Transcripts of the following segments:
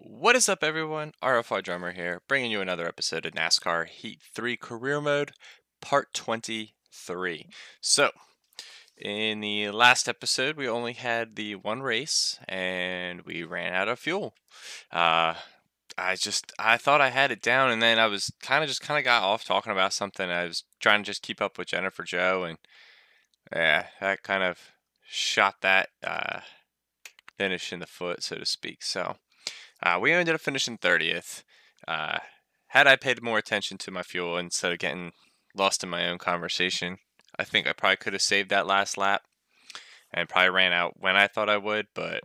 What is up, everyone? RFR Drummer here, bringing you another episode of NASCAR Heat 3 Career Mode, Part 23. So, in the last episode, we only had the one race, and we ran out of fuel. I thought I had it down, and then I was kind of got off talking about something. I was trying to just keep up with Jennifer Joe, and yeah, that kind of shot that finish in the foot, so to speak. So. We ended up finishing 30th. Had I paid more attention to my fuel instead of getting lost in my own conversation, I think I probably could have saved that last lap and probably ran out when I thought I would, but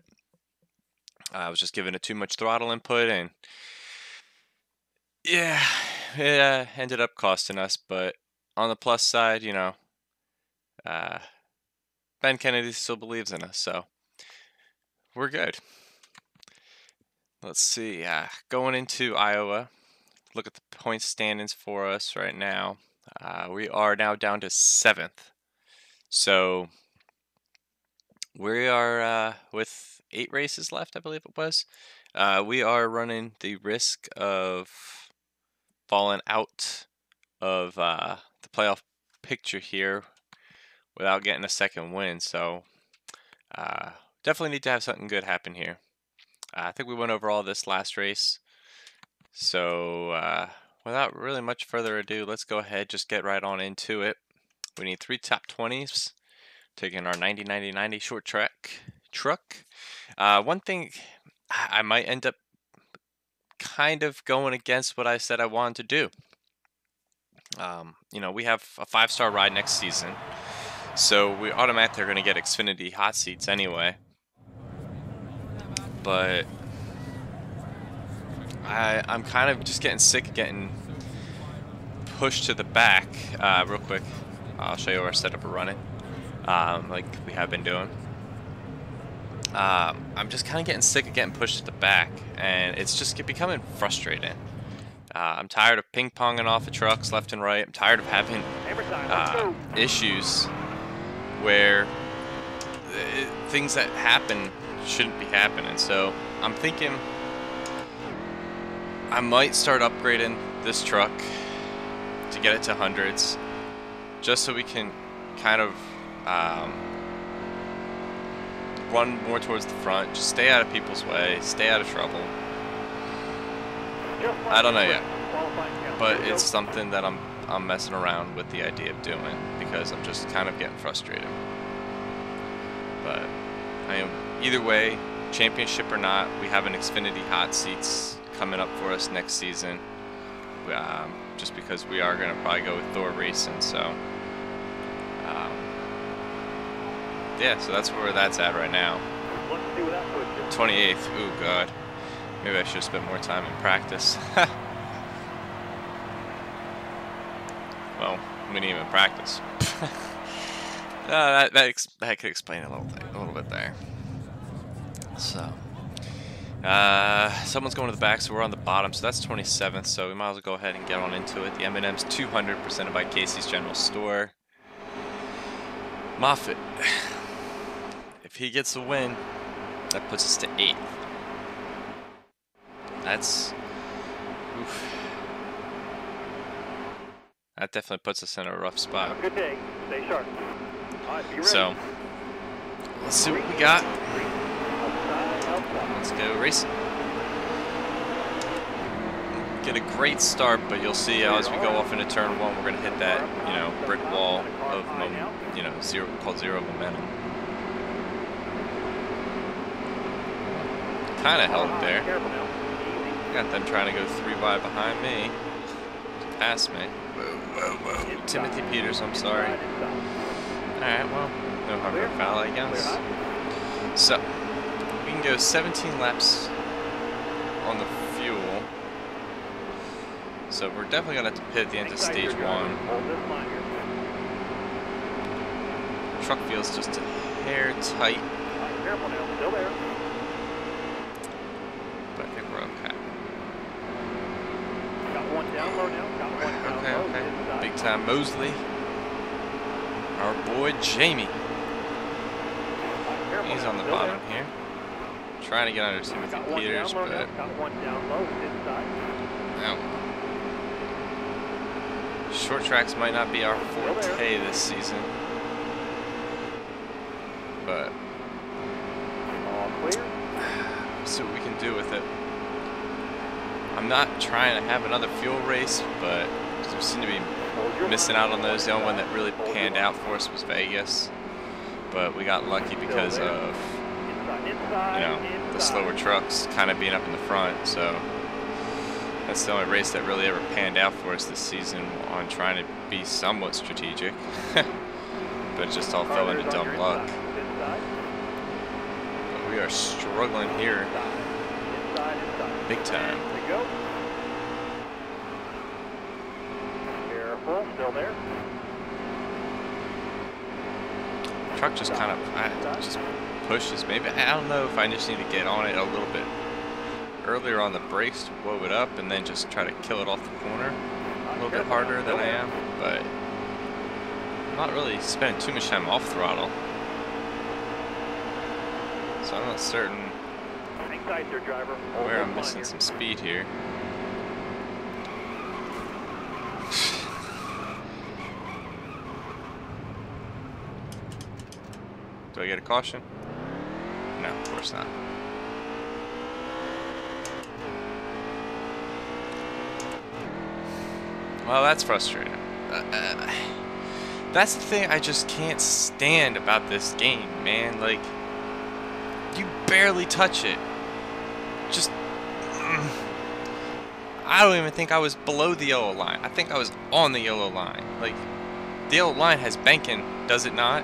I was just giving it too much throttle input, and yeah, it ended up costing us. But on the plus side, uh, Ben Kennedy still believes in us, so we're good. Let's see, going into Iowa, look at the point standings for us right now. We are now down to 7th. So we are, with 8 races left, I believe it was. We are running the risk of falling out of the playoff picture here without getting a second win. So definitely need to have something good happen here. I think we went over all this last race. So without really much further ado, let's go ahead, just get right on into it. We need 3 top 20s, taking our 90-90-90 short track truck. One thing, I might end up kind of going against what I said I wanted to do. We have a 5-star ride next season, so we automatically are going to get Xfinity hot seats anyway. But I'm kind of just getting sick of getting pushed to the back. Real quick, I'll show you our setup we're running, like we have been doing. I'm just kind of getting sick of getting pushed to the back, and it's just becoming frustrating. I'm tired of ping-ponging off of trucks left and right. I'm tired of having issues where things that happen shouldn't be happening. So I'm thinking I might start upgrading this truck to get it to hundreds, just so we can kind of run more towards the front, just stay out of people's way, stay out of trouble. I don't know yet, but it's something that I'm messing around with the idea of doing, because I'm just kind of getting frustrated. But either way, championship or not, we have an Xfinity hot seats coming up for us next season. Just because we are going to probably go with Thor Racing, so yeah, so that's where that's at right now. 28th. Ooh, God. Maybe I should have spent more time in practice. Well, we didn't even practice. That could explain a little bit there. So, someone's going to the back, so we're on the bottom. So that's 27th. So we might as well go ahead and get on into it. The M&M's 200 presented by Casey's General Store. Moffitt, if he gets a win, that puts us to 8th. That's, oof. That definitely puts us in a rough spot. Good day. Stay sharp. All right, be ready. So, let's see what we got. Let's go racing. Get a great start, but you'll see as we go off into turn 1, we're going to hit that, brick wall of, zero momentum. Kind of held it there. Got them trying to go 3 wide behind me to pass me. Whoa. Timothy Peters, I'm sorry. Alright, well, no harm, no foul, I guess. So, we can go 17 laps on the fuel. So we're definitely going to have to pit at the end of stage 1. Truck feels just a hair tight. But I think we're okay. Okay. Big time Mosley. Our boy Jamie. He's on the bottom here. trying to get under Timothy Got one Peters, down low but now. Got one down low, inside. oh well. Short tracks might not be our forte this season, but All clear. see what we can do with it. I'm not trying to have another fuel race, but we seem to be missing out on those. The only one that really panned out for us was Vegas, but we got lucky because of, you know, the slower trucks kind of being up in the front. So that's the only race that really ever panned out for us this season on trying to be somewhat strategic. But it just all fell into dumb luck. But we are struggling here big time. Careful, still there. Truck just kind of just pushes. Maybe I don't know if I just need to get on it a little bit earlier on the brakes to blow it up and then just try to kill it off the corner a little bit harder than I am. But I'm not really spending too much time off throttle, so I'm not certain where I'm missing some speed here. Do I get a caution? No, of course not. Well, that's frustrating. That's the thing I just can't stand about this game, man. Like, you barely touch it. Just, I don't even think I was below the yellow line. I think I was on the yellow line. Like, the yellow line has banking, does it not?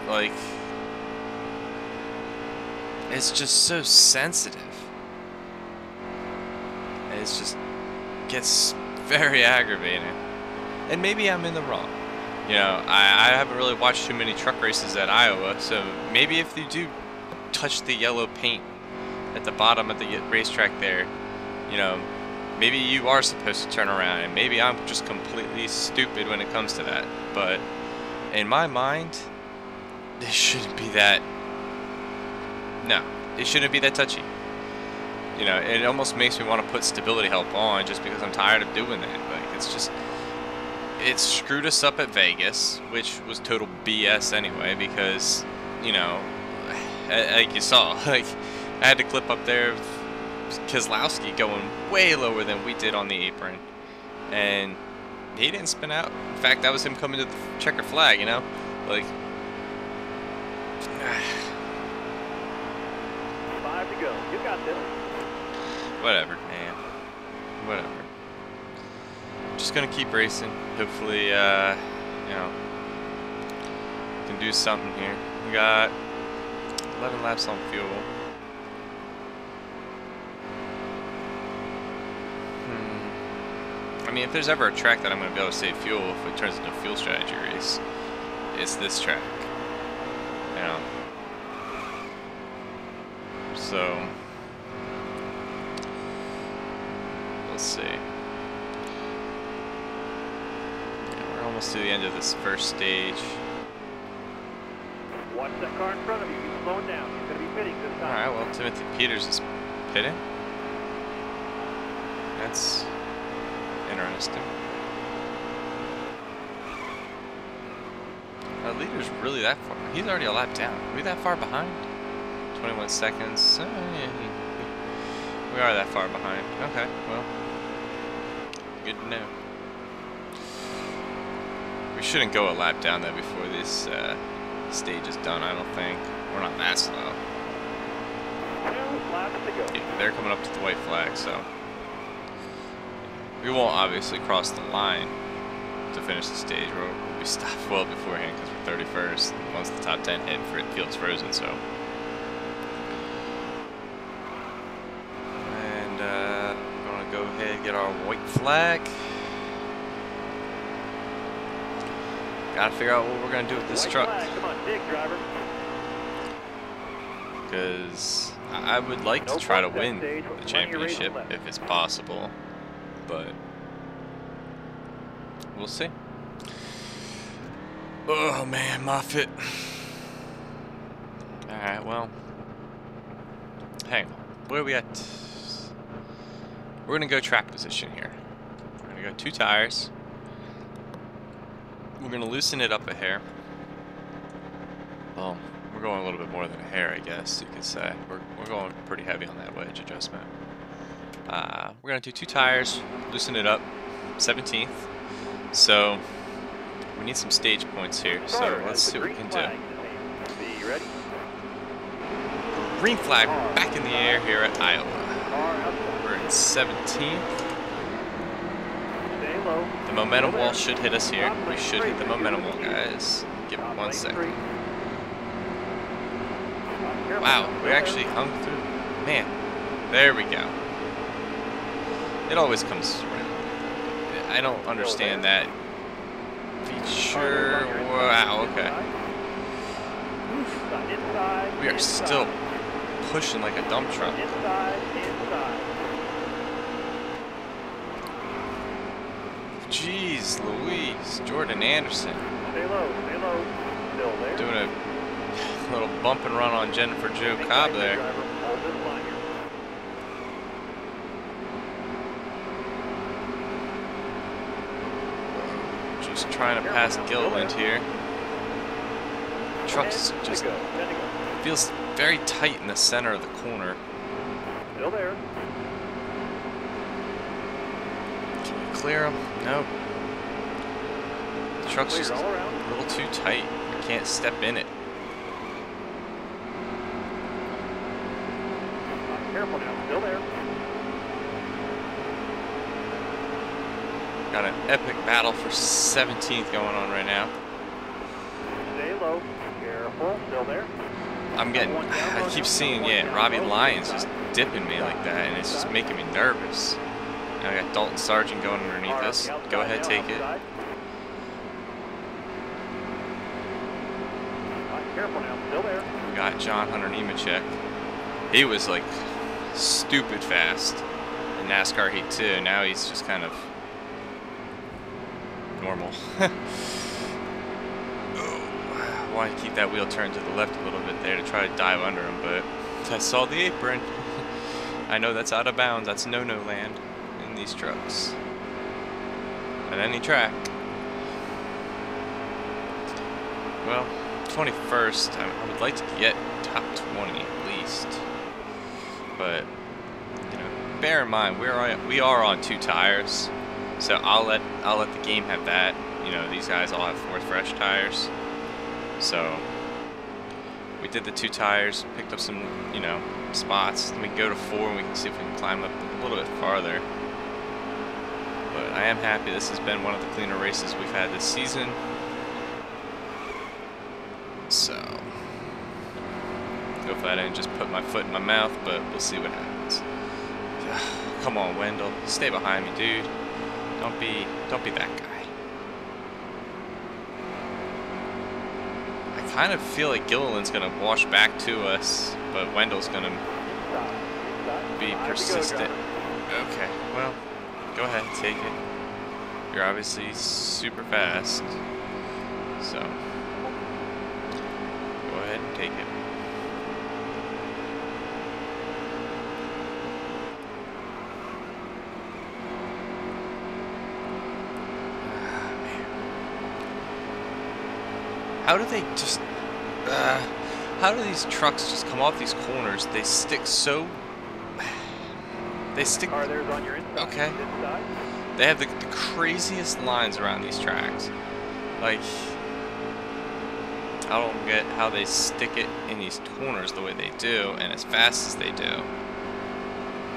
Like, it's just so sensitive. And it's just gets very aggravating. And maybe I'm in the wrong. You know, I haven't really watched too many truck races at Iowa, so maybe if you do touch the yellow paint at the bottom of the racetrack there, you know, maybe you are supposed to turn around, and maybe I'm just completely stupid when it comes to that. But in my mind, this shouldn't be that. No, it shouldn't be that touchy. You know, it almost makes me want to put stability help on just because I'm tired of doing that. Like, it's just, it screwed us up at Vegas, which was total BS anyway, because, you know, like you saw, like, I had to clip up there Keselowski going way lower than we did on the apron, and he didn't spin out. In fact, that was him coming to the checker flag, you know, like. 5 to go. You got this. Whatever, man. Whatever. Just gonna keep racing. Hopefully, you know, can do something here. We got 11 laps on fuel. I mean, if there's ever a track that I'm gonna be able to save fuel if it turns into a fuel strategy race, it's this track. You know. So we'll see. Yeah, we're almost to the end of this first stage. Watch that car in front of you. He's slowing down. He's going to be pitting this time. Alright, well, Timothy Peters is pitting. That's interesting. Our leader's really that far. He's already a lap down. Are we that far behind? 21 seconds. We are that far behind. Okay, well, good to know. We shouldn't go a lap down though before this stage is done, I don't think. We're not that slow. 2 laps to go. Yeah, they're coming up to the white flag, so we won't obviously cross the line to finish the stage. We'll be stopped well beforehand because we're 31st. Once the top 10 hit, field's frozen, so. And we're gonna go ahead and get our white flag. Gotta figure out what we're gonna do with this truck. Come on, dig, driver. Because I would like to try to win the championship if it's possible, but we'll see. Oh man, Moffitt. Alright, well, hang on. Where are we at? We're going to go track position here. We're going to go 2 tires. We're going to loosen it up a hair. Well, we're going a little bit more than a hair, I guess you could say. We're going pretty heavy on that wedge adjustment. We're going to do 2 tires, loosen it up, 17th. So, we need some stage points here, so let's see what we can do. Be ready. Green flag back in the air here at Iowa. We're in 17th. Stay low. The momentum wall should hit us here. We should hit the momentum wall, guys. Give it 1 second. Wow, we actually hung through. Man, there we go. It always comes around. I don't understand that feature. Wow, okay. We are still pushing like a dump truck. Jeez Louise, Jordan Anderson. Stay low, still there. Doing a little bump and run on Jennifer Jo Cobb there. Just trying to pass Gilliland here. Truck's just feels very tight in the center of the corner. Still there. Can we clear him? Nope. The truck's just a little too tight. I can't step in it. Careful now, still there. Got an epic battle for 17th going on right now. Stay low. Careful, still there. I keep seeing, yeah, Robbie Lyons just dipping me like that, and it's just making me nervous. Now I got Dalton Sargent going underneath us. Go ahead, take it. Careful now, still there. We got John Hunter Nemechek. He was like stupid fast in NASCAR Heat 2. Now he's just kind of normal. Want to keep that wheel turned to the left a little bit there to try to dive under him, but I saw the apron. I know that's out of bounds. That's no-no land in these trucks at any track. Well, 21st. I would like to get top 20 at least, but you know, bear in mind we are on 2 tires, so I'll let the game have that. You know, these guys all have 4 fresh tires. So we did the 2 tires, picked up some, you know, spots. Then we can go to 4 and we can see if we can climb up a little bit farther. But I am happy this has been one of the cleaner races we've had this season. So hopefully I didn't just put my foot in my mouth, but we'll see what happens. Come on, Wendell, stay behind me, dude. Don't be that guy. I kind of feel like Gilliland's gonna wash back to us, but Wendell's gonna be persistent. Okay, well, go ahead and take it. You're obviously super fast, so go ahead and take it. How do they just, how do these trucks just come off these corners? They stick so, okay. They have the craziest lines around these tracks. Like, I don't get how they stick it in these corners the way they do and as fast as they do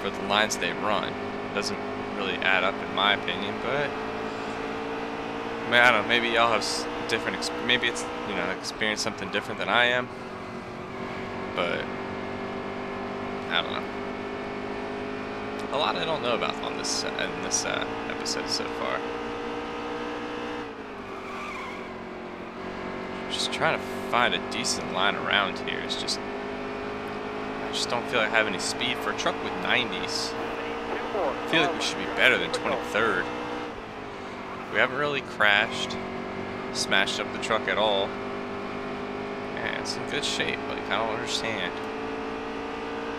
for the lines they run. It doesn't really add up in my opinion, but I mean, I don't know, maybe y'all have different, maybe it's, you know, experience something different than I am, but I don't know. A lot I don't know about on this in this episode so far. Just trying to find a decent line around here. It's just, I just don't feel like I have any speed for a truck with 90s. I feel like we should be better than 23rd. We haven't really crashed, smashed up the truck at all, and It's in good shape. Like, I don't understand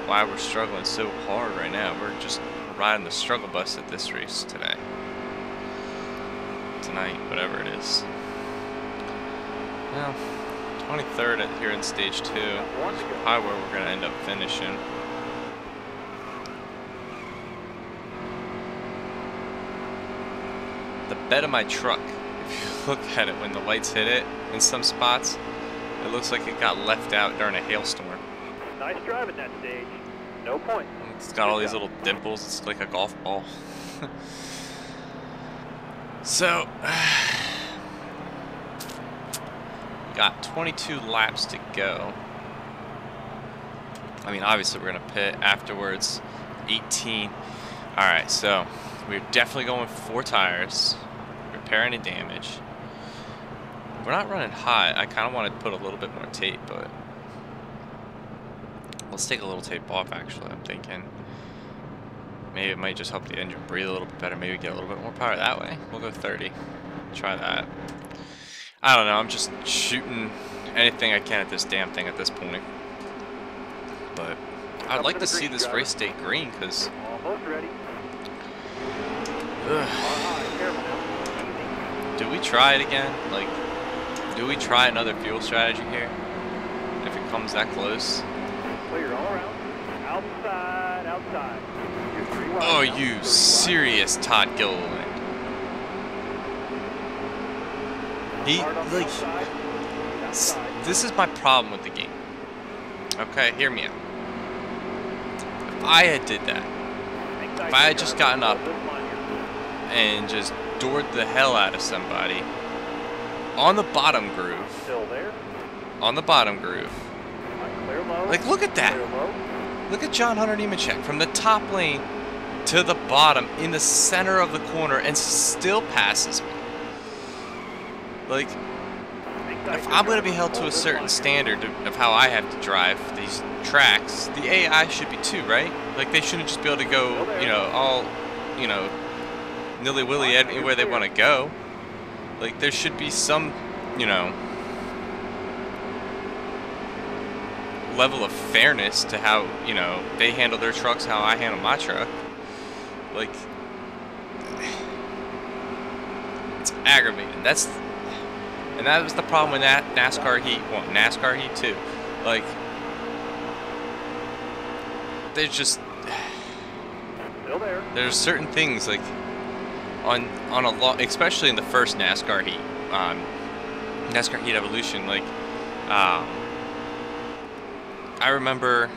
why we're struggling so hard right now. We're just riding the struggle bus at this race today. Tonight, whatever it is. Well, 23rd here in stage 2. Probably where we're going to end up finishing. The bed of my truck, if you look at it when the lights hit it in some spots, it looks like it got left out during a hailstorm. Nice driving that stage. No point. It's got all these little dimples. It's like a golf ball. So, got 22 laps to go. I mean, obviously we're going to pit afterwards. 18. Alright, so we're definitely going 4 tires. Repair any damage. We're not running hot. I kind of want to put a little bit more tape, but let's take a little tape off, actually. I'm thinking maybe it might just help the engine breathe a little bit better. Maybe get a little bit more power that way. We'll go 30. Try that. I don't know. I'm just shooting anything I can at this damn thing at this point. But I'd like to see this race stay green, because Almost ready. do we try it again? Like, do we try another fuel strategy here? If it comes that close? Clear all around. Outside, outside. You're 3 wide Oh, now. you 3 serious Todd Gilliland. He, Hard on the like, outside. Outside. this is my problem with the game. Okay, hear me out. If I had did that, if I had just gotten up and just doored the hell out of somebody on the bottom groove, Still there. on the bottom groove, Clear low. like, look at that. Clear low. Look at John Hunter Nemechek from the top lane to the bottom in the center of the corner and still passes me. Like, if I'm going to be held to a certain standard of how I have to drive these tracks, the AI should be too, right? Like, they shouldn't just be able to go, you know, all, you know, nilly-willy anywhere they want to go. Like, there should be some, you know, level of fairness to how, you know, they handle their trucks, how I handle my truck. Like, it's aggravating. And that was the problem with that NASCAR Heat 1, NASCAR Heat 2. Like, there's just, Still there. there's certain things, like, on a lot, especially in the first NASCAR Heat, NASCAR Heat Evolution, like, I remember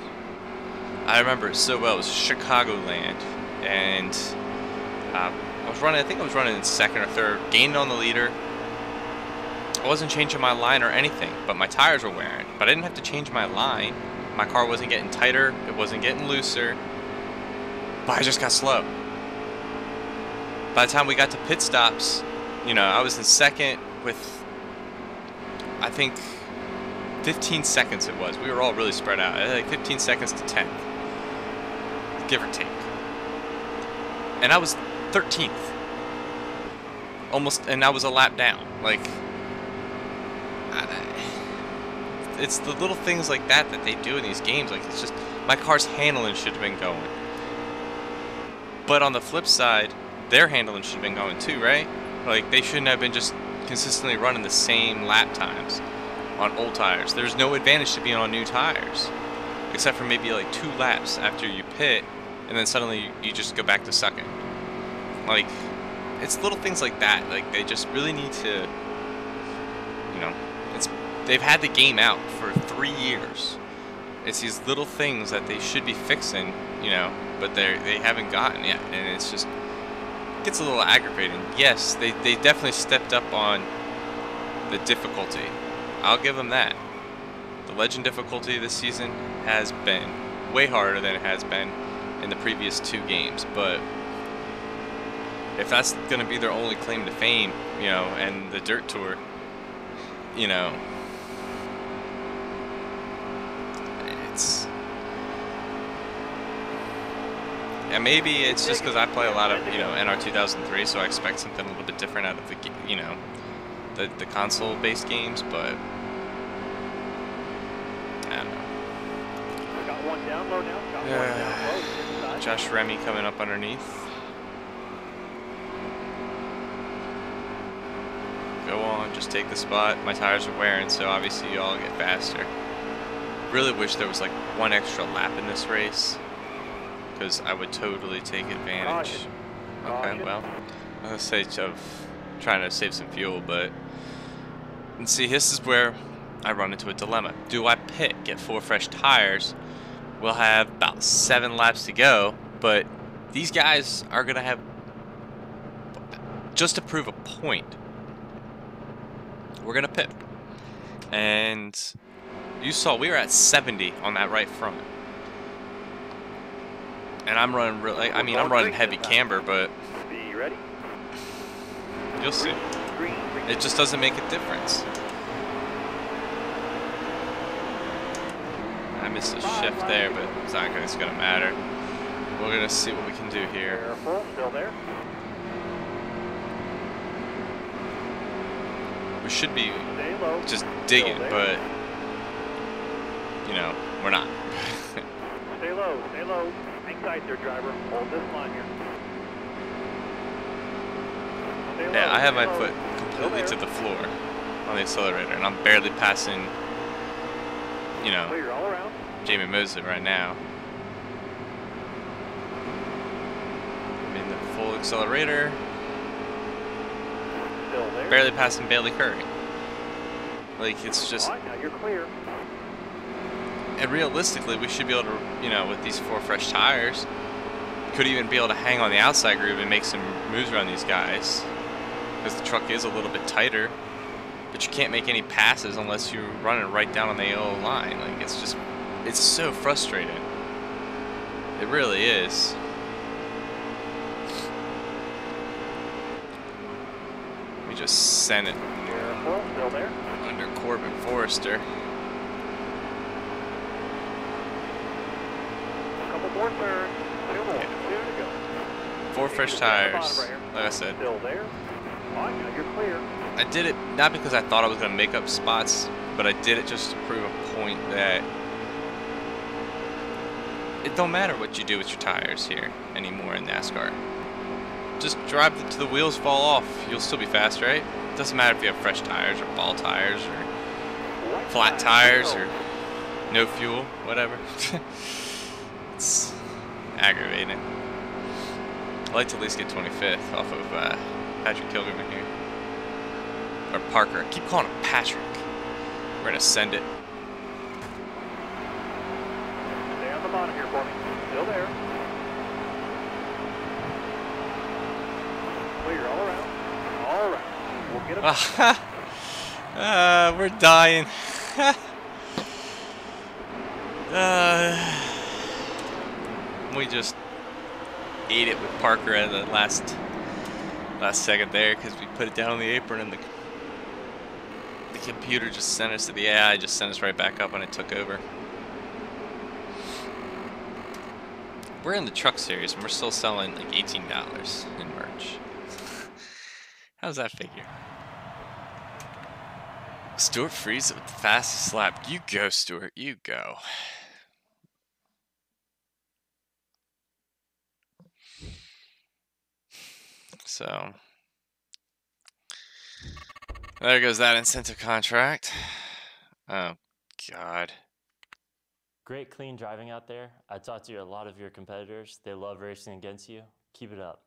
it so well. It was Chicagoland, and I think I was running in second or third, gained on the leader. I wasn't changing my line or anything, but my tires were wearing. But I didn't have to change my line. My car wasn't getting tighter, it wasn't getting looser, but I just got slow. By the time we got to pit stops, you know, I was in second with, I think, 15 seconds it was. We were all really spread out. I had like 15 seconds to 10th, give or take. And I was 13th. Almost, and I was a lap down. Like, it's the little things like that that they do in these games. Like, it's just, my car's handling should have been going. But on the flip side, their handling should have been going too, right? Like, they shouldn't have been just consistently running the same lap times on old tires. There's no advantage to being on new tires, except for maybe like 2 laps after you pit, and then suddenly you just go back to second. Like, it's little things like that. Like, they just really need to, you know, they've had the game out for 3 years. It's these little things that they should be fixing, you know, but they haven't gotten yet, and it's just, it gets a little aggravating. Yes, they definitely stepped up on the difficulty. I'll give them that. The legend difficulty this season has been way harder than it has been in the previous 2 games, but if that's going to be their only claim to fame, you know, and the Dirt Tour, you know, it's, and maybe it's just because I play a lot of, you know, NR 2003, so I expect something a little bit different out of the, you know, the console-based games, but one down low now. Got one down low. Inside. Josh Remy coming up underneath. Go on, just take the spot. My tires are wearing, so obviously you all get faster. Really wish there was like one extra lap in this race, because I would totally take advantage. Caution. Okay, Caution. well, I was gonna say of trying to save some fuel, but and see, this is where I run into a dilemma. Do I pit, get 4 fresh tires? We'll have about 7 laps to go, but these guys are gonna have, just to prove a point, we're gonna pit. And you saw we were at 70 on that right front. And I'm running really, I mean, I'm running heavy camber, but Be ready. you'll see. Green. It just doesn't make a difference. I missed a shift there, but it's not gonna matter. We're gonna see what we can do here. Careful. Still there. We should be Stay low. just digging, Still there. but you know, we're not. Stay low. Stay low. Hang tight there, driver. Hold this line here. Stay low, Yeah, I have stay my low. foot completely to the floor on the accelerator, and I'm barely passing, you know, Clear all around. Jamie Mosley right now. I'm in the full accelerator, Still there. barely passing Bailey Curry. Like, it's just, All right, now you're clear. and realistically, we should be able to, you know, with these 4 fresh tires, could even be able to hang on the outside groove and make some moves around these guys. Because the truck is a little bit tighter, but you can't make any passes unless you're running right down on the yellow line. Like, it's just, it's so frustrating. It really is. We just sent it Careful. Still there. under Corbin Forrester. Couple more turns. 2 more. 2 to go. 4 fresh Just down the bottom tires, right here. like I said. Still there. All right, now you're clear. I did it not because I thought I was going to make up spots, but I did it just to prove a point that it don't matter what you do with your tires here anymore in NASCAR. Just drive till the wheels fall off. You'll still be fast, right? It doesn't matter if you have fresh tires or ball tires or White flat flag, tires go. or no fuel, whatever. It's aggravating. I'd like to at least get 25th off of Patrick Kilgerman here. Or Parker. I keep calling him Patrick. We're going to send it. Stay on the bottom here for me. Still there. Clear all around. All around. We'll get him. We're dying. We just ate it with Parker at the last second there because we put it down on the apron and the computer just sent us to the AI, just sent us right back up when it took over. We're in the truck series and we're still selling like $18 in merch. How's that figure? Stuart Freeze with the fastest lap. You go, Stuart. You go. So there goes that incentive contract. Oh, God. Great clean driving out there. I talked to a lot of your competitors. They love racing against you. Keep it up.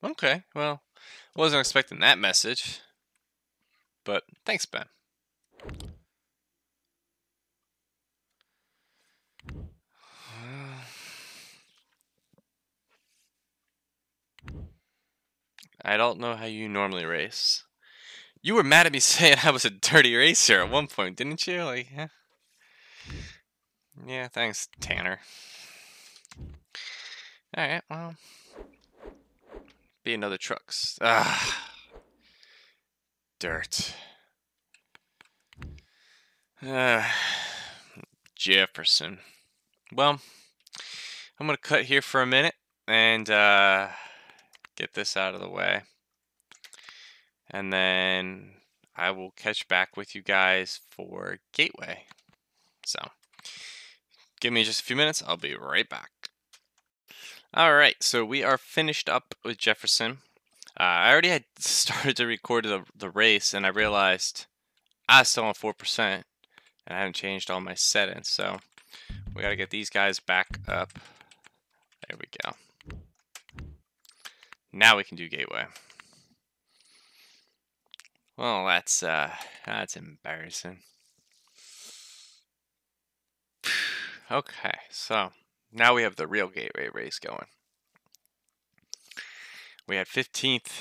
Okay, well, wasn't expecting that message. But thanks, Ben. I don't know how you normally race. You were mad at me saying I was a dirty racer at one point, didn't you? Like, yeah, thanks, Tanner. Alright, well. Be another trucks. Ah. Dirt. Jefferson. Well, I'm going to cut here for a minute and get this out of the way. And then I will catch back with you guys for Gateway. Give me just a few minutes. I'll be right back. All right, so we are finished up with Jefferson. I already had started to record the race, and I realized I was still on 4%, and I haven't changed all my settings. So we got to get these guys back up. There we go. Now we can do Gateway. Well, that's embarrassing. Okay, so now we have the real Gateway race going. We had 15th.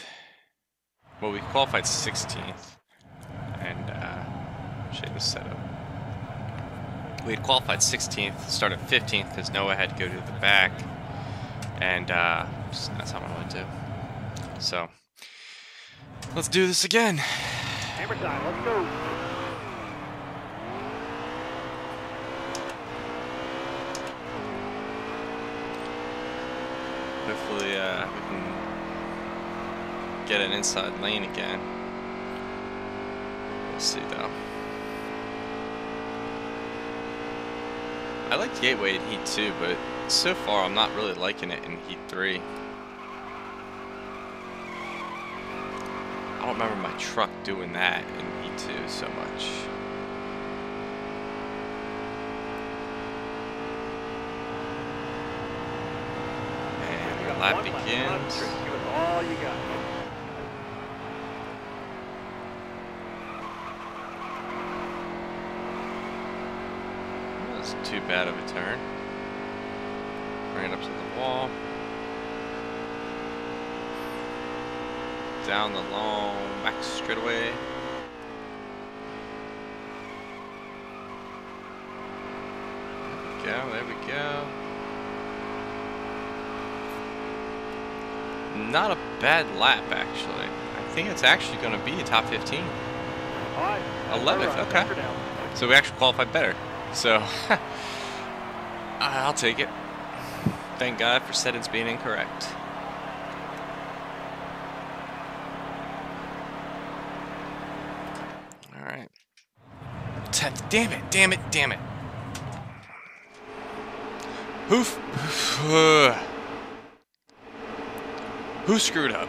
Well, we qualified 16th, and shit was set up. We had qualified 16th, started 15th because Noah had to go to the back, and that's how I went to. So let's do this again. Hammer time, let's go. Hopefully we can get an inside lane again. We'll see though. I liked Gateway in Heat 2, but so far I'm not really liking it in Heat 3. I don't remember my truck doing that in Heat 2 so much. And the lap begins. Give us all you got. Wasn't too bad of a turn. Ran up to the wall. Down the long back straightaway. There we go. Not a bad lap, actually. I think it's actually going to be a top 15. All right. 11th, okay. So we actually qualified better. So, I'll take it. Thank God for settings being incorrect. Alright. 10th. Damn it, damn it, damn it. Who screwed up?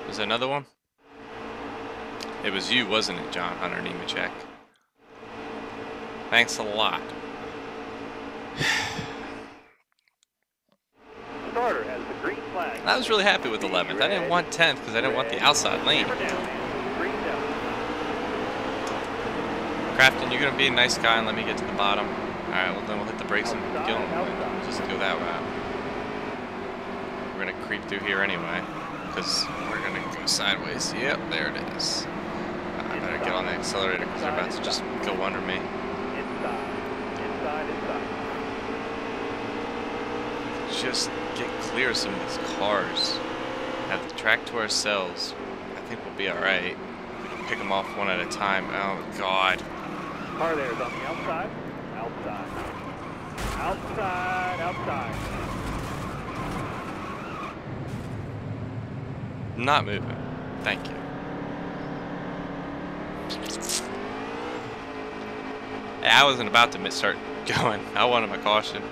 Was there another one? It was you, wasn't it, John Hunter Nemechek? Thanks a lot. Starter has the green flag. I was really happy with 11th. I didn't want 10th because I didn't want the outside lane. Hammer down, man. Green down. Crafton, you're gonna be a nice guy and let me get to the bottom. Alright, well then we'll hit the brakes and kill him. Just go that route. We're gonna creep through here anyway, because we're gonna go sideways. Yep, there it is. I better get on the accelerator because they're about to just go under me. Inside. Inside, inside. Just get clear of some of these cars. Have the track to ourselves. I think we'll be alright. We can pick them off one at a time. Oh god. Car there is on the outside. Outside. Outside, outside. Not moving. Thank you. Yeah, I wasn't about to start going. I wanted my caution.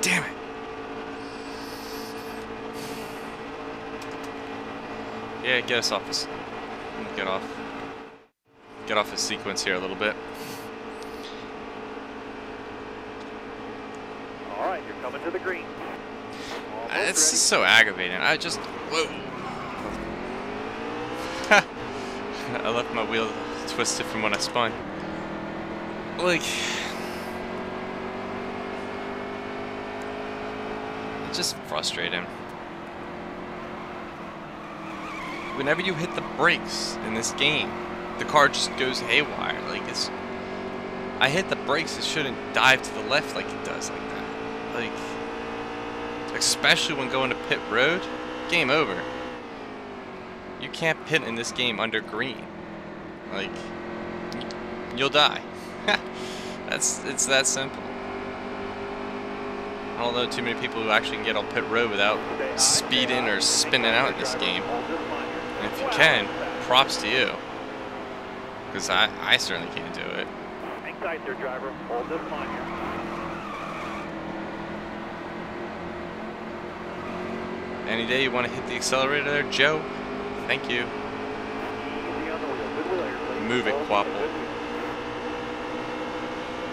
Damn it. Yeah, get us off this. Get off the sequence here a little bit. All right, you're coming to the green. It's just so aggravating. I just whoa. I left my wheel twisted from when I spun. Like, it's just frustrating. Whenever you hit the brakes in this game, the car just goes haywire. Like, it's, I hit the brakes, it shouldn't dive to the left like it does like that. Like, especially when going to pit road, game over. You can't pit in this game under green. Like, you'll die. It's that simple. I don't know too many people who actually can get on pit road without speeding or spinning out in this game. And if you can, props to you. Because I certainly can't do it. Hang tight there, driver. Hold this line here. Any day you want to hit the accelerator there, Joe? Thank you. Easy on the wheel. Good wheel here, please. Move it, Hold, Quapple. good.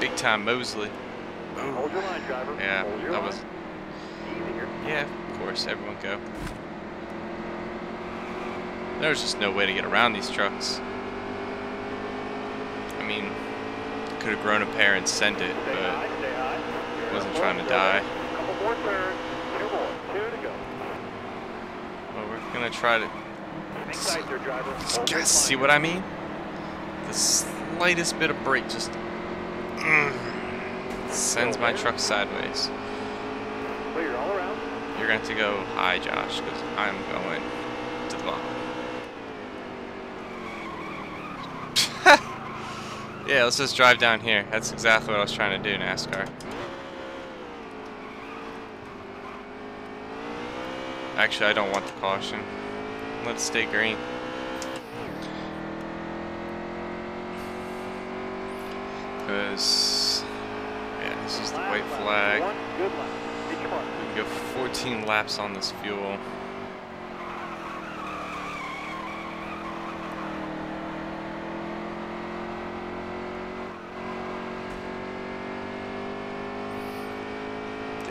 Big time Mosley. Hold your line, driver. Yeah, Hold your that line. was... Easy here. Yeah, of course, everyone go. There's just no way to get around these trucks. I mean, could have grown a pair and sent it, Stay high, but stay high. wasn't Careful, trying to still die. there. Couple more turns. 2 more. 2 to go. Well, we're gonna try to Hang tight there, driver. Hold guys this see line what I mean? The slightest bit of brake just sends my truck sideways. here. Clear all around. You're going to have to go high, Josh, because I'm going to the bottom. Yeah, let's just drive down here. That's exactly what I was trying to do, NASCAR. Actually, I don't want the caution. Let it stay green. Because, yeah, this is the white flag. One good lap. Hit your mark. We can go 14 laps on this fuel.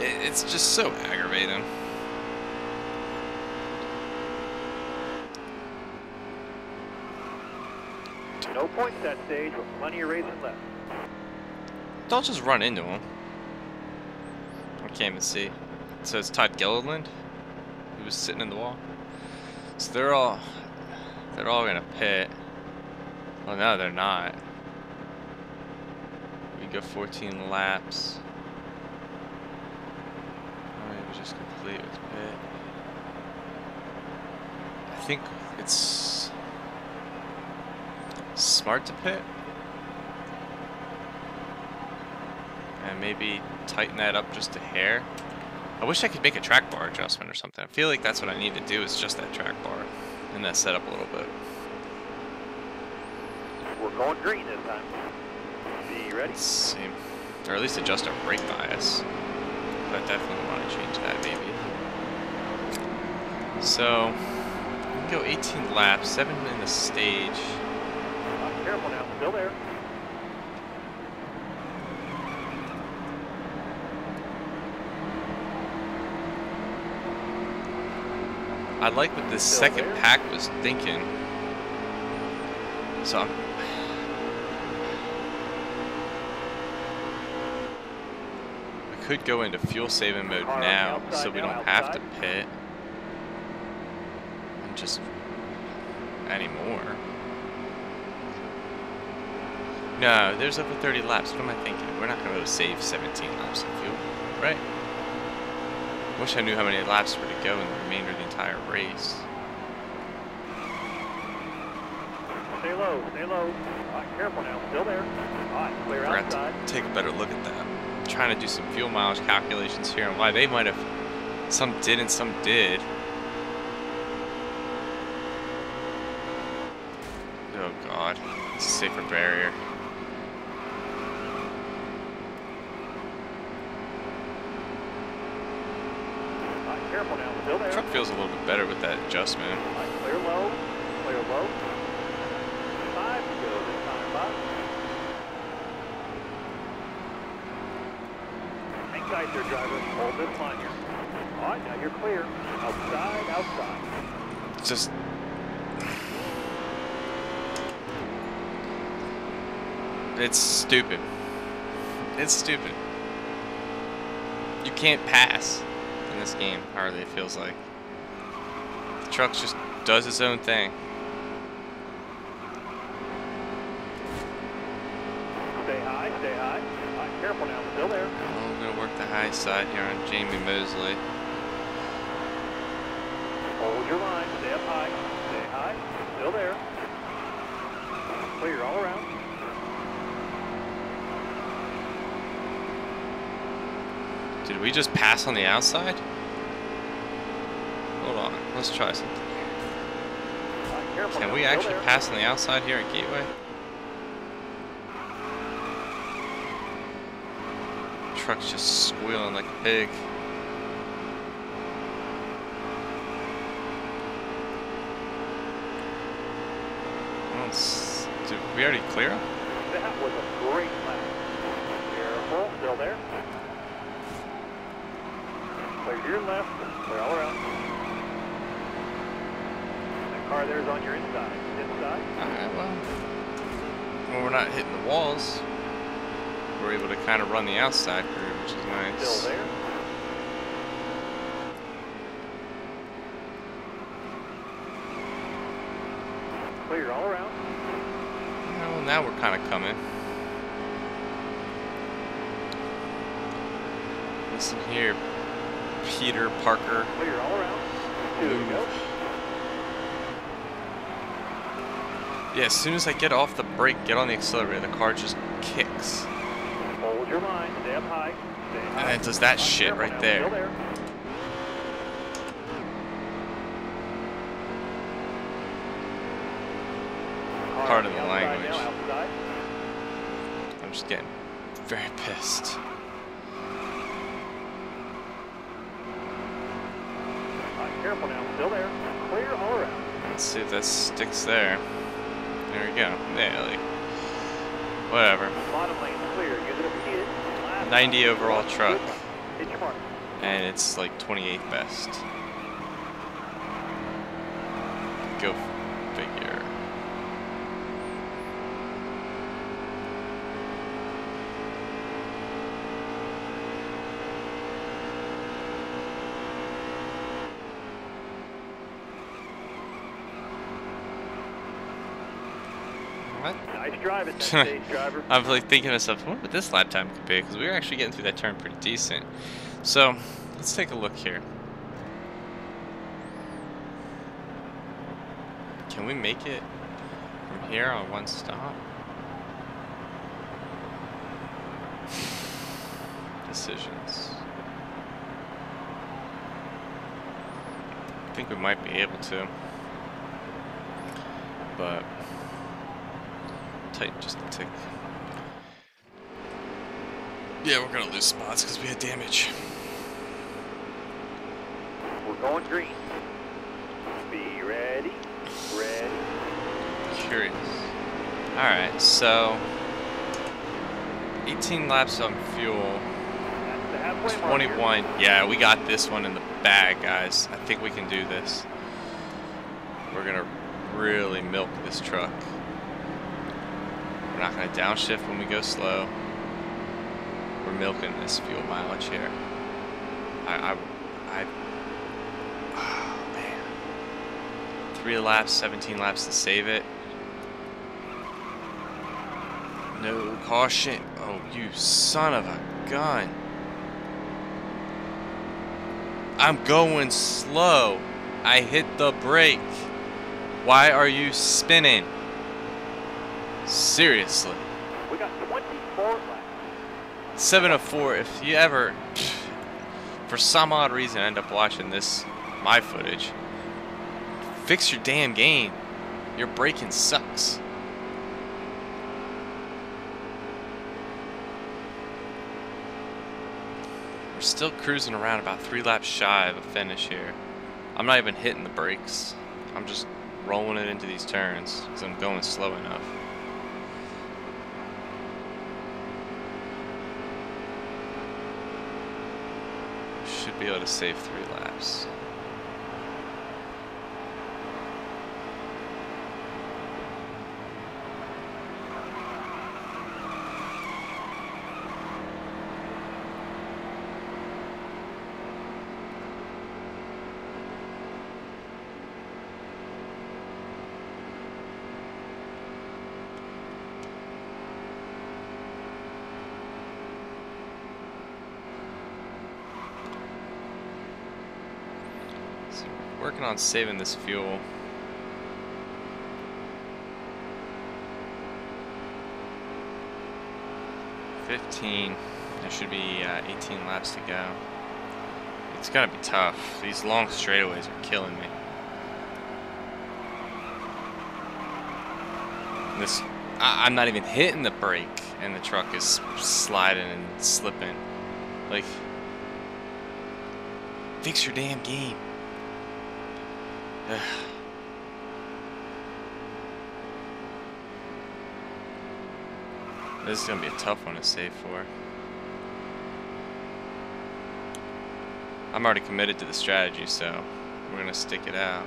It's just so aggravating. No points that stage with plenty of racing left. Don't just run into him. I can't even see. So it's Todd Gilliland, who was sitting in the wall. So they're all gonna pit. Well, no, they're not. We go 14 laps. Maybe just complete with pit. I think it's smart to pit. And maybe tighten that up just a hair. I wish I could make a track bar adjustment or something. I feel like that's what I need to do is just that track bar. And that set up a little bit. We're going green this time. Be ready? Let's see. Or at least adjust our brake bias. I definitely want to change that maybe. So, we can go 18 laps, 7 in the stage. Careful now, still there. I like what this Still second there? pack was thinking. So I could go into fuel saving mode Car on the now, outside so we now, don't have to outside. pit. And just anymore. No, there's over 30 laps. What am I thinking? We're not going to be able to save 17 laps of fuel, right? Wish I knew how many laps were to go in the remainder of the entire race. Stay low, stay low. All right, careful now, still there. All right, clear Forgot outside. to take a better look at that. I'm trying to do some fuel mileage calculations here and why they might have. Some did and some did. Oh god, it's a safer barrier. All right, careful now, still there. Truck feels a little bit better with that adjustment. All right, clear low, clear low. 5 to go this time, Bob. Hang tight there, driver. Hold this line here. All right, now you're clear. Outside, outside. It's just. It's stupid. It's stupid. You can't pass in this game, hardly, it feels like. The truck just does its own thing. Stay high, stay high. All right, careful now, still there. I'm gonna work the high side here on Jamie Mosley. Hold your line, stay up high. Stay high, still there. Clear all around. Did we just pass on the outside? Hold on, let's try something. All right, Careful Can now, we still actually there. pass on the outside here at Gateway? Truck's just squealing like a pig. Did we already clear him? That was a great lap. Careful, still there. Clear to your left, clear all around. That car there's on your inside. Inside. Alright, well. When we're not hitting the walls, we're able to kind of run the outside through, which is nice. Still there. Clear all around. Well, now we're kind of coming. Listen here, Peter Parker. Clear all around. Two to go. Yeah, as soon as I get off the brake, get on the accelerator, the car just kicks. Hold your line. Stay up high. Stay high. And it does that shit Careful right now, there. Still there. Car Pardon on the outside language. now, outside. I'm just getting very pissed. Careful now. Still there. Clear all around. Let's see if that sticks there. There we go. Yeah, like, whatever. Bottom lane clear. You're gonna be it. Last 90 time. overall truck. Hit your mark. And it's like 28th best. Go figure. What? Nice driving, that stage driver. I'm like thinking to myself, what would this lap time could be? Because we were actually getting through that turn pretty decent. So, let's take a look here. Can we make it from here on one stop? Decisions. I think we might be able to. But tight just a tick. Yeah, we're gonna lose spots because we had damage. We're going green. Be ready. Ready. Curious. Alright, so 18 laps on fuel. That's the halfway mark 21. Yeah, we got this one in the bag, guys. I think we can do this. We're gonna really milk this truck. We're not gonna downshift when we go slow. We're milking this fuel mileage here. Oh man. 3 laps, 17 laps to save it. No caution. Oh, you son of a gun. I'm going slow. I hit the brake. Why are you spinning? Seriously. We got 24 laps. 7 of 4. If you ever, for some odd reason, end up watching this, my footage, fix your damn game. Your braking sucks. We're still cruising around about 3 laps shy of a finish here. I'm not even hitting the brakes. I'm just rolling it into these turns because I'm going slow enough. Should be able to save 3 laps. Working on saving this fuel. $15. There should be 18 laps to go. It's gonna be tough. These long straightaways are killing me. This, I'm not even hitting the brake, and the truck is sliding and slipping. Like, fix your damn game. Ugh. This is gonna be a tough one to save for. I'm already committed to the strategy, so we're gonna stick it out.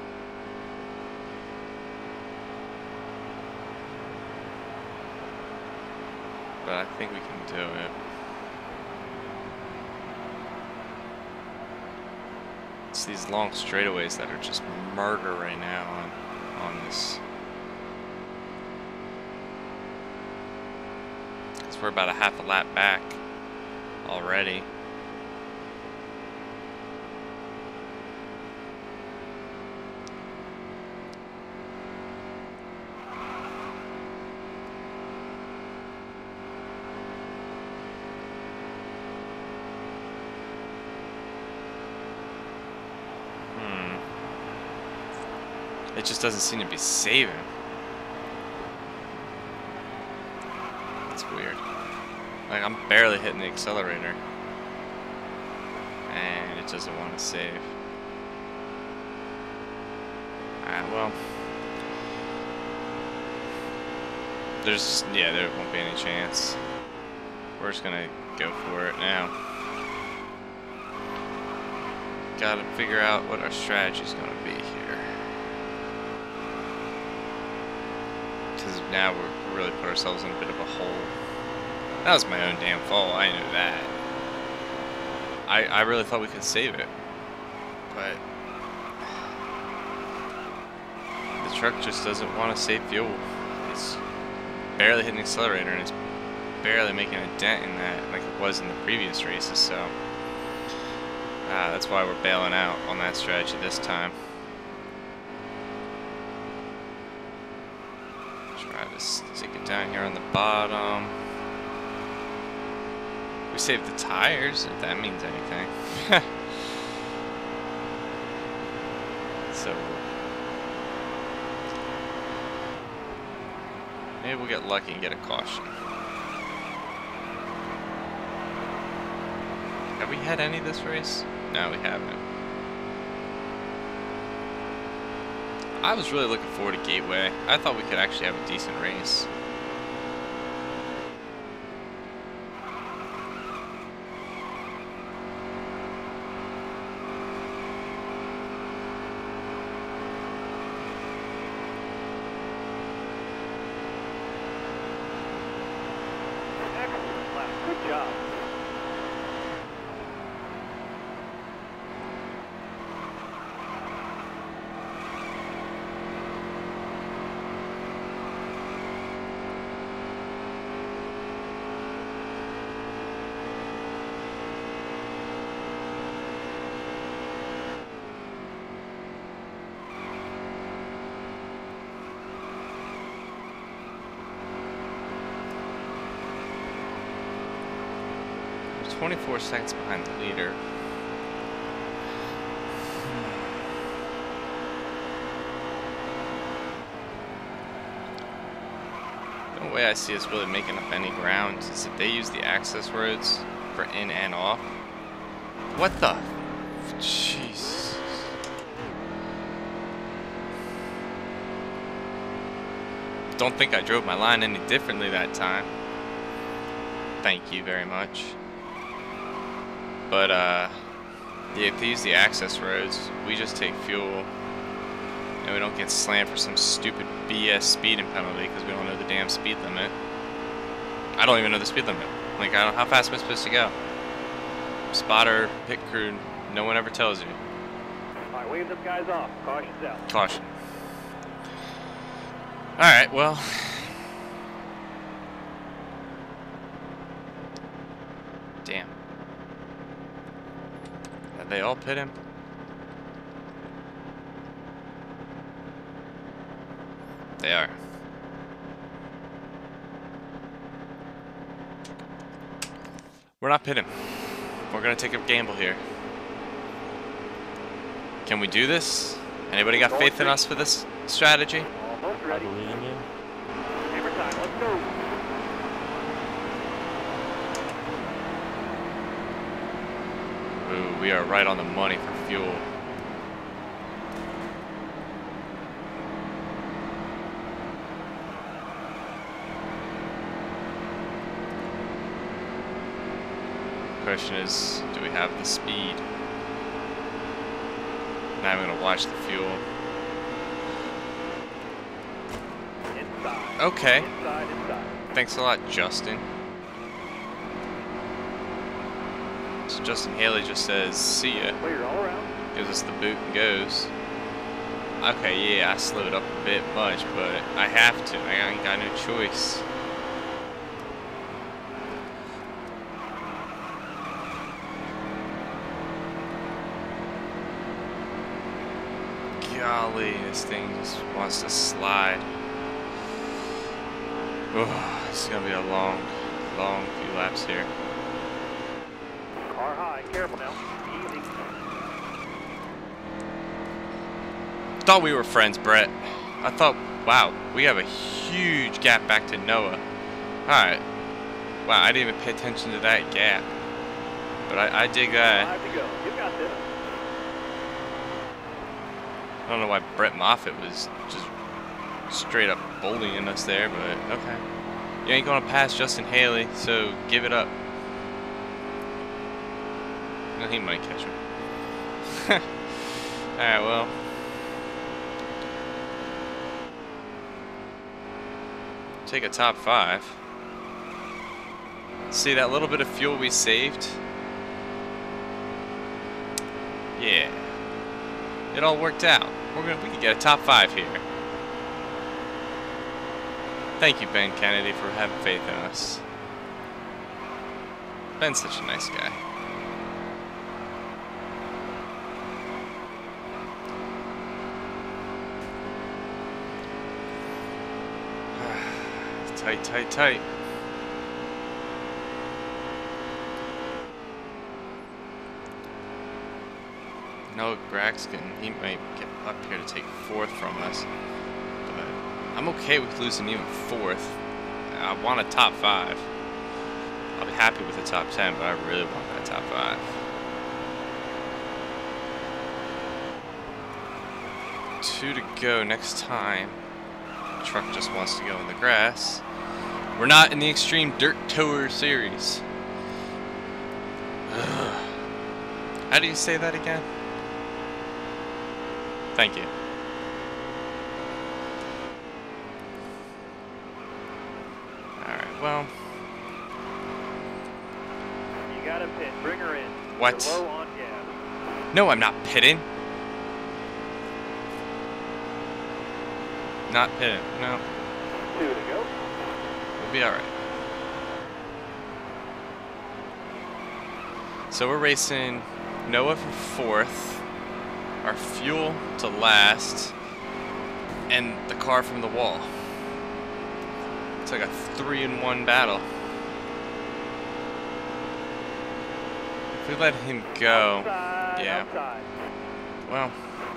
But I think we can do it. It's these long straightaways that are just murder right now on this. Because we're about a half a lap back already. It just doesn't seem to be saving. It's weird. Like, I'm barely hitting the accelerator. And it doesn't want to save. Alright, well. There won't be any chance. We're just gonna go for it now. Gotta figure out what our strategy's gonna be here. Because now we're really put ourselves in a bit of a hole. That was my own damn fault, I knew that. I really thought we could save it. But the truck just doesn't want to save fuel. It's barely hitting the accelerator and it's barely making a dent in that like it was in the previous races, so that's why we're bailing out on that strategy this time. Try to stick it down here on the bottom. We saved the tires, if that means anything. So maybe we'll get lucky and get a caution. Have we had any this race? No, we haven't. I was really looking forward to Gateway. I thought we could actually have a decent race. Excellent lap. Good job. We're 24 seconds behind the leader. The only way I see us really making up any ground is if they use the access roads for in and off. What the? Jeez. Don't think I drove my line any differently that time. Thank you very much. But yeah, if they use the access roads, we just take fuel and we don't get slammed for some stupid BS speeding penalty because we don't know the damn speed limit. I don't even know the speed limit. Like, I don't, how fast am I supposed to go? Spotter, pit crew, no one ever tells you. All right, wave them guys off. Caution's out. Caution. Alright, well. Damn. Have they all pit him? They are. We're not pitting. We're gonna take a gamble here. Can we do this? Anybody got faith in us for this strategy? Almost I ready. believe in you. Hammer time. Let's go. Ooh, we are right on the money for fuel. Question is, do we have the speed? Now I'm gonna watch the fuel. Inside. Okay. Inside. Thanks a lot, Justin. So Justin Haley just says, see ya. Clear all around. Gives us the boot and goes. Okay, yeah, I slowed up a bit much, but I have to. I ain't got no choice. Golly, this thing just wants to slide. Oh, it's gonna be a long few laps here. Car high. Careful now. Easy. Thought we were friends, Brett. I thought, wow, we have a huge gap back to Noah. Alright. Wow, I didn't even pay attention to that gap. But I dig that. 5 to go. You got this. I don't know why Brett Moffitt was just straight up bullying us there, but okay. You ain't gonna pass Justin Haley, so give it up. No, he might catch me. Alright, well. Take a top 5. See that little bit of fuel we saved? Yeah. It all worked out. We can get a top 5 here. Thank you, Ben Kennedy, for having faith in us. Ben's such a nice guy. Tight, tight, tight. No, Braxton, he might get up here to take 4th from us. But I'm okay with losing even 4th. I want a top 5. I'll be happy with the top 10, but I really want that top 5. Two to go next time. The truck just wants to go in the grass. We're not in the Extreme Dirt Tour Series. Ugh. How do you say that again? Thank you. Alright, well. You got to pit. Bring her in. What? You're low on gas. No, I'm not pitting. Not pitting, no. 2 to go. We'll be alright. So we're racing Noah for 4th, our fuel to last, and the car from the wall. It's like a 3-in-1 battle. If we let him go, Outside, yeah. outside. Well,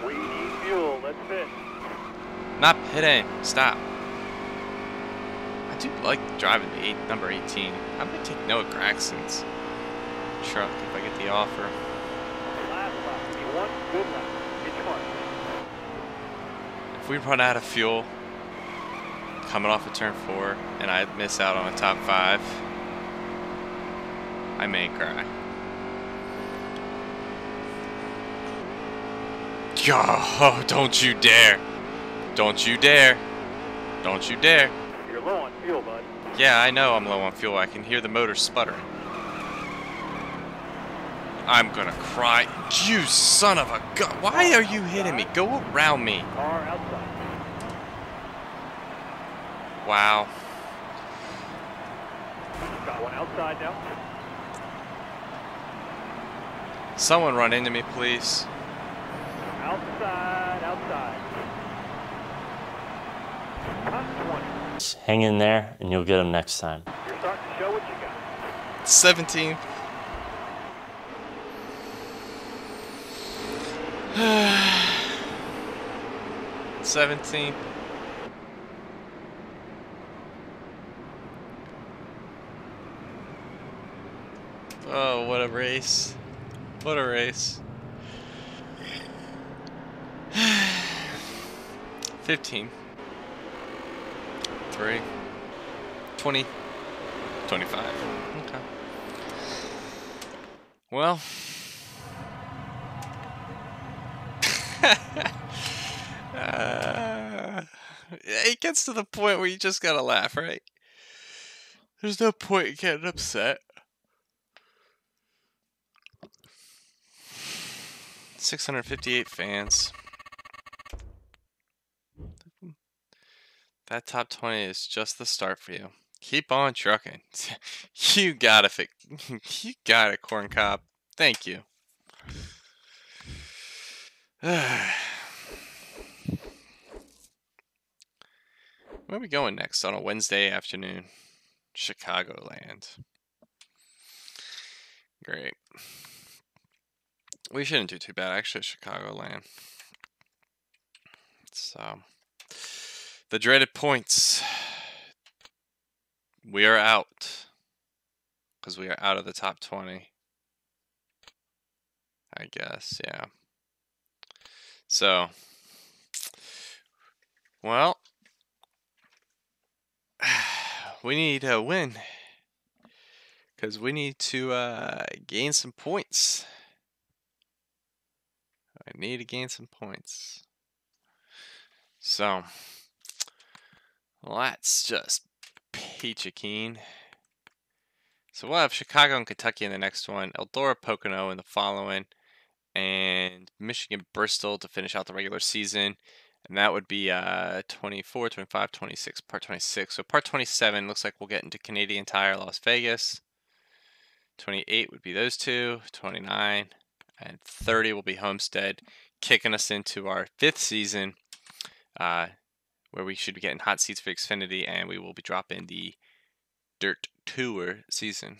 We need fuel. Let's pit. not pitting. Stop. I do like driving the number 18. I'm gonna take Noah Graxton's truck if I get the offer. Last lap. Give me one good lap. Get your mark. If we run out of fuel coming off of turn 4 and I miss out on a top 5, I may cry. Oh, don't you dare. Don't you dare. Don't you dare. You're low on fuel, bud. Yeah, I know I'm low on fuel. I can hear the motor sputtering. I'm gonna cry. You son of a gun. Why are you hitting me? Go around me. Car outside. Wow. Got one outside now. Someone run into me, please. Outside, outside. Top 20. Just hang in there, and you'll get them next time. You're starting to show what you got. 17. Oh, what a race. What a race. 15. 3. 20. 25. Okay. Well. It gets to the point where you just gotta laugh, right? There's no point in getting upset. 658 fans. That top 20 is just the start for you. Keep on trucking. You got it. You got it, Corn Cob. Thank you. Where are we going next on a Wednesday afternoon? Chicagoland. Great. We shouldn't do too bad, actually, Chicagoland. So, the dreaded points. We are out. Because we are out of the top 20. I guess, yeah. So, well, we need a win. Because we need to gain some points. I need to gain some points. So, let's just peach a keen. So we'll have Chicago and Kentucky in the next one, Eldora Pocono in the following, and Michigan Bristol to finish out the regular season. And that would be 24, 25, 26, part 26. So part 27 looks like we'll get into Canadian Tire Las Vegas. 28 would be those two. 29 and 30 will be Homestead, kicking us into our 5th season, where we should be getting hot seats for Xfinity, and we will be dropping the Dirt Tour season.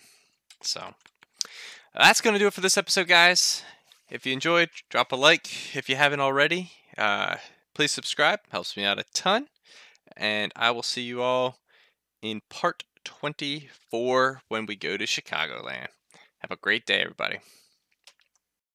So that's going to do it for this episode, guys. If you enjoyed, drop a like. If you haven't already, please subscribe. Helps me out a ton. And I will see you all in part 24 when we go to Chicagoland. Have a great day, everybody.